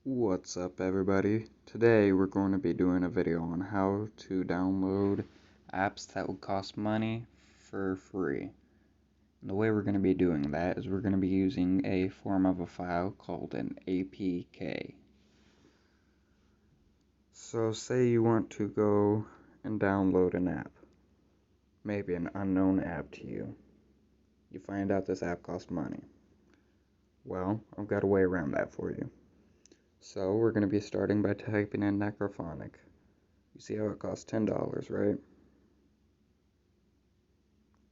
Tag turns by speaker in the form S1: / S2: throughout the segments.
S1: What's up, everybody? Today we're going to be doing a video on how to download apps that would cost money for free. And the way we're going to be doing that is we're going to be using a form of a file called an APK. So say you want to go and download an app, maybe an unknown app to you. You find out this app costs money. Well, I've got a way around that for you. So we're going to be starting by typing in Necrophonic. You see how it costs $10, right?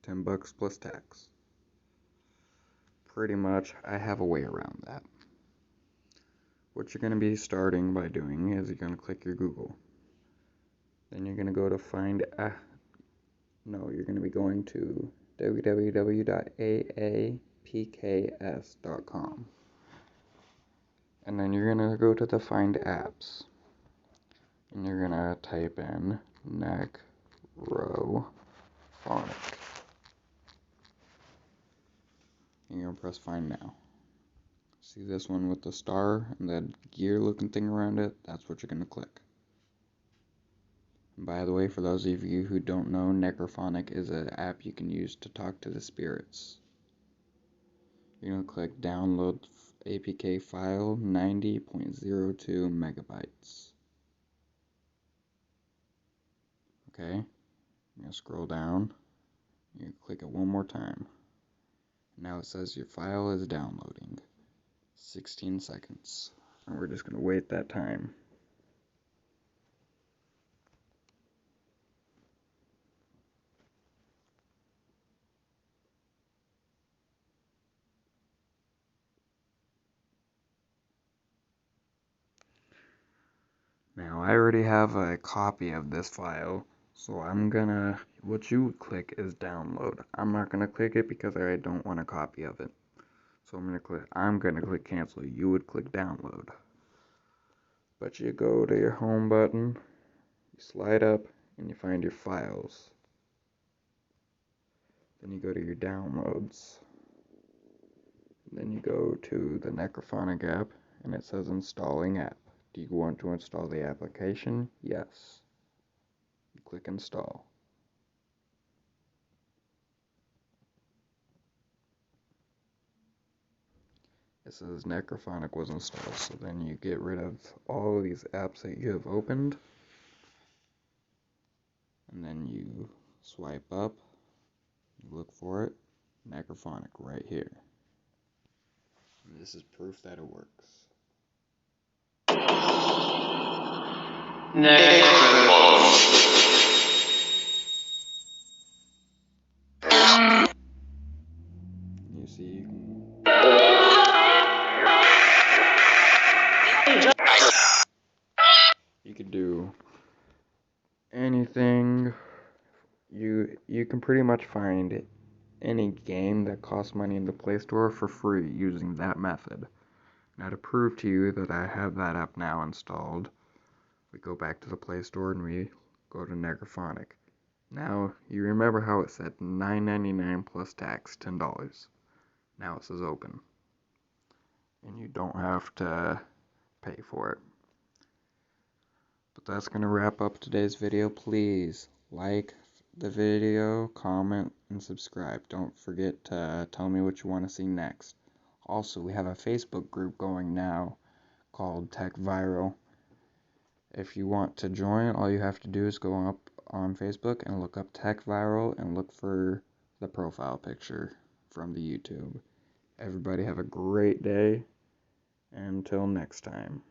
S1: $10 plus tax. Pretty much, I have a way around that. What you're going to be starting by doing is you're going to click your Google. Then you're going to go to you're going to be going to www.aapks.com. And then you're going to go to the Find Apps. And you're going to type in Necrophonic. And you're going to press Find Now. See this one with the star and that gear looking thing around it? That's what you're going to click. And by the way, for those of you who don't know, Necrophonic is an app you can use to talk to the spirits. You're going to click Download APK file 90.02 megabytes. Okay, you're going to scroll down. You click it one more time. Now it says your file is downloading. 16 seconds. And we're just going to wait that time. Now I already have a copy of this file, so what you would click is download. I'm not gonna click it because I don't want a copy of it. So I'm gonna click cancel. You would click download. But you go to your home button, you slide up, and you find your files. Then you go to your downloads. Then you go to the Necrophonic app, and it says installing app. Do you want to install the application? Yes. You click install. It says Necrophonic was installed, so then you get rid of all of these apps that you have opened. And then you swipe up, you look for it, Necrophonic right here. And this is proof that it works. You see, you can do anything. You can pretty much find any game that costs money in the Play Store for free using that method. Now to prove to you that I have that app now installed, we go back to the Play Store and we go to Necrophonic. Now, you remember how it said $9.99 plus tax, $10. Now it says open. And you don't have to pay for it. But that's going to wrap up today's video. Please like the video, comment, and subscribe. Don't forget to tell me what you want to see next. Also, we have a Facebook group going now called Tech Viral. If you want to join, all you have to do is go up on Facebook and look up Tech Viral and look for the profile picture from the YouTube. Everybody have a great day. Until next time.